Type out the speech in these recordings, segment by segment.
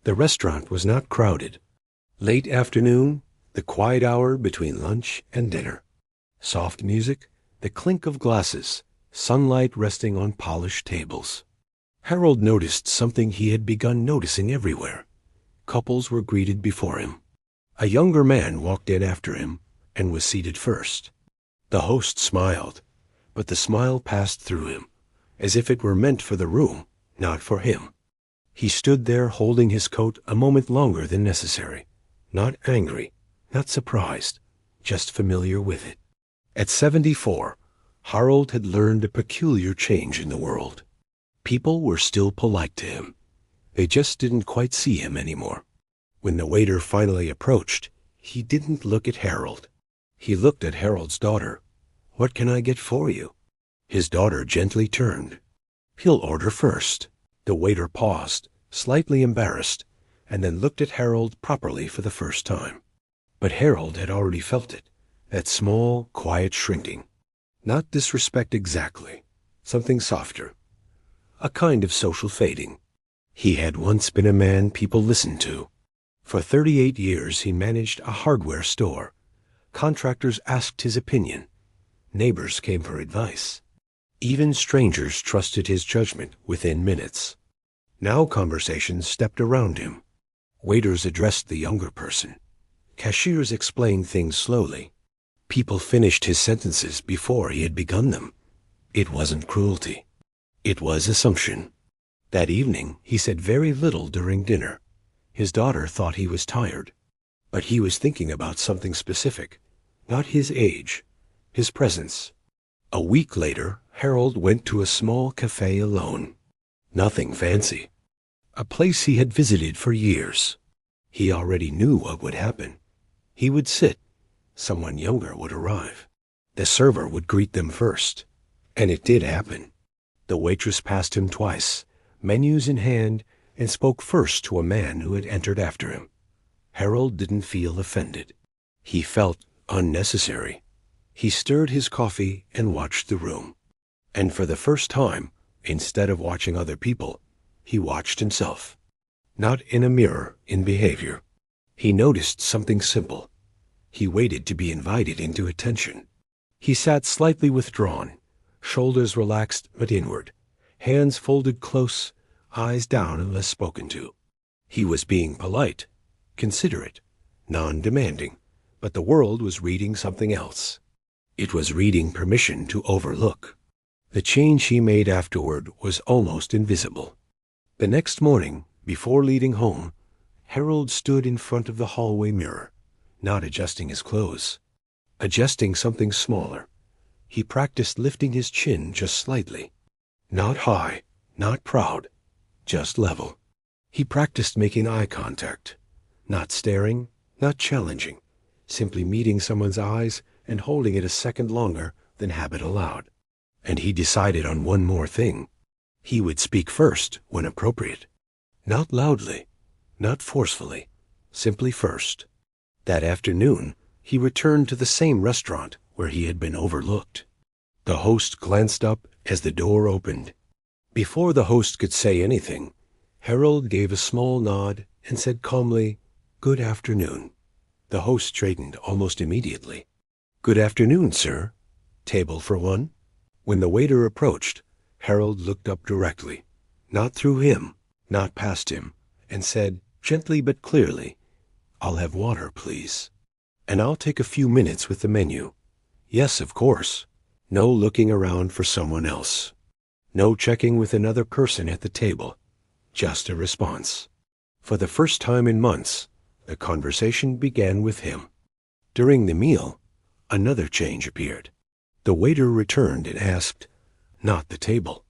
The restaurant was not crowded. Late afternoon, the quiet hour between lunch and dinner. Soft music, the clink of glasses, sunlight resting on polished tables. Harold noticed something he had begun noticing everywhere. Couples were greeted before him. A younger man walked in after him and was seated first. The host smiled, but the smile passed through him, as if it were meant for the room, not for him. He stood there holding his coat a moment longer than necessary, not angry, not surprised, just familiar with it. At 74, Harold had learned a peculiar change in the world. People were still polite to him. They just didn't quite see him anymore. When the waiter finally approached, he didn't look at Harold. He looked at Harold's daughter. "What can I get for you?" His daughter gently turned. "He'll order first." The waiter paused, slightly embarrassed, and then looked at Harold properly for the first time. But Harold had already felt it, that small, quiet shrinking. Not disrespect exactly, something softer. A kind of social fading. He had once been a man people listened to. For 38 years he managed a hardware store. Contractors asked his opinion. Neighbors came for advice. Even strangers trusted his judgment within minutes. Now conversations stepped around him. Waiters addressed the younger person. Cashiers explained things slowly. People finished his sentences before he had begun them. It wasn't cruelty. It was assumption. That evening he said very little during dinner. His daughter thought he was tired. But he was thinking about something specific. Not his age. His presence. A week later, Harold went to a small cafe alone. Nothing fancy. A place he had visited for years. He already knew what would happen. He would sit. Someone younger would arrive. The server would greet them first. And it did happen. The waitress passed him twice, menus in hand, and spoke first to a man who had entered after him. Harold didn't feel offended. He felt unnecessary. He stirred his coffee and watched the room. And for the first time, instead of watching other people, he watched himself. Not in a mirror, in behavior. He noticed something simple. He waited to be invited into attention. He sat slightly withdrawn, shoulders relaxed but inward, hands folded close, eyes down unless spoken to. He was being polite, considerate, non-demanding, but the world was reading something else. It was reading permission to overlook. The change he made afterward was almost invisible. The next morning, before leaving home, Harold stood in front of the hallway mirror, not adjusting his clothes, adjusting something smaller. He practiced lifting his chin just slightly. Not high, not proud, just level. He practiced making eye contact, not staring, not challenging, simply meeting someone's eyes and holding it a second longer than habit allowed. And he decided on one more thing. He would speak first when appropriate. Not loudly, not forcefully, simply first. That afternoon, he returned to the same restaurant where he had been overlooked. The host glanced up as the door opened. Before the host could say anything, Harold gave a small nod and said calmly, "Good afternoon." The host straightened almost immediately. "Good afternoon, sir. Table for one?" When the waiter approached, Harold looked up directly, not through him, not past him, and said, gently but clearly, "I'll have water, please. And I'll take a few minutes with the menu." Yes, of course. No looking around for someone else. No checking with another person at the table. Just a response. For the first time in months, the conversation began with him. During the meal, another change appeared. The waiter returned and asked, not the table,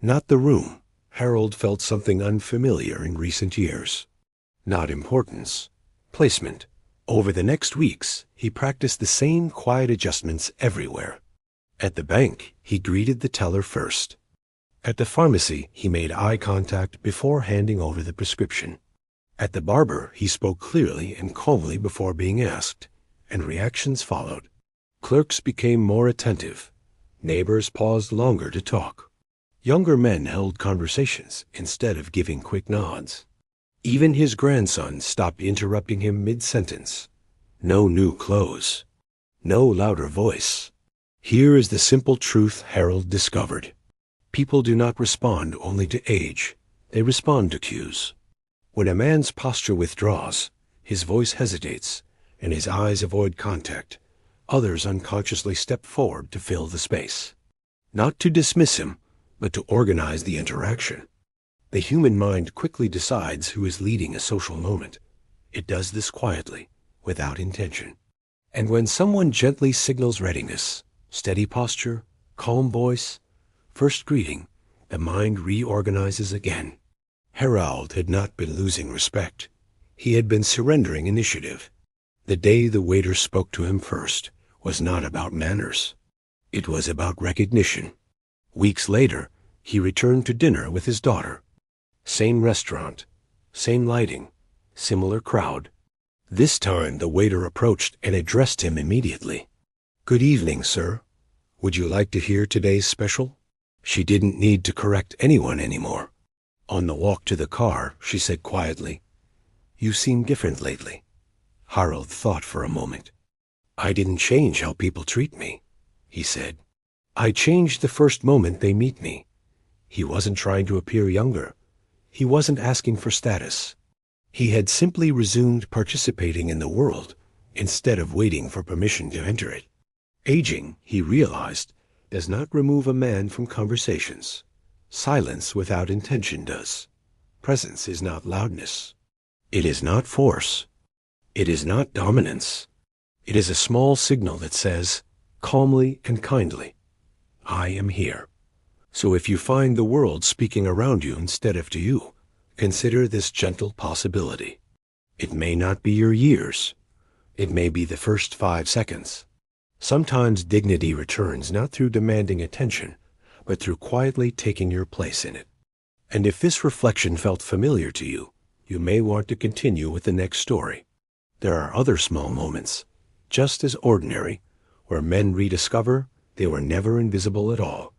not the room. Harold felt something unfamiliar in recent years. Not importance, placement. Over the next weeks, he practiced the same quiet adjustments everywhere. At the bank, he greeted the teller first. At the pharmacy, he made eye contact before handing over the prescription. At the barber, he spoke clearly and calmly before being asked, and reactions followed. Clerks became more attentive. Neighbors paused longer to talk. Younger men held conversations instead of giving quick nods. Even his grandson stopped interrupting him mid-sentence. No new clothes. No louder voice. Here is the simple truth Harold discovered. People do not respond only to age. They respond to cues. When a man's posture withdraws, his voice hesitates, and his eyes avoid contact, others unconsciously step forward to fill the space. Not to dismiss him, but to organize the interaction. The human mind quickly decides who is leading a social moment. It does this quietly, without intention. And when someone gently signals readiness, steady posture, calm voice, first greeting, the mind reorganizes again. Harold had not been losing respect. He had been surrendering initiative. The day the waiter spoke to him first was not about manners. It was about recognition. Weeks later, he returned to dinner with his daughter. Same restaurant, same lighting, similar crowd. This time the waiter approached and addressed him immediately. "Good evening, sir. Would you like to hear today's special?" She didn't need to correct anyone anymore. On the walk to the car, she said quietly, "You seem different lately." Harold thought for a moment. "I didn't change how people treat me," he said. "I changed the first moment they meet me." He wasn't trying to appear younger. He wasn't asking for status. He had simply resumed participating in the world instead of waiting for permission to enter it. Aging, he realized, does not remove a man from conversations. Silence without intention does. Presence is not loudness. It is not force. It is not dominance. It is a small signal that says, calmly and kindly, "I am here." So if you find the world speaking around you instead of to you, consider this gentle possibility. It may not be your years. It may be the first 5 seconds. Sometimes dignity returns not through demanding attention, but through quietly taking your place in it. And if this reflection felt familiar to you, you may want to continue with the next story. There are other small moments, just as ordinary, where men rediscover they were never invisible at all.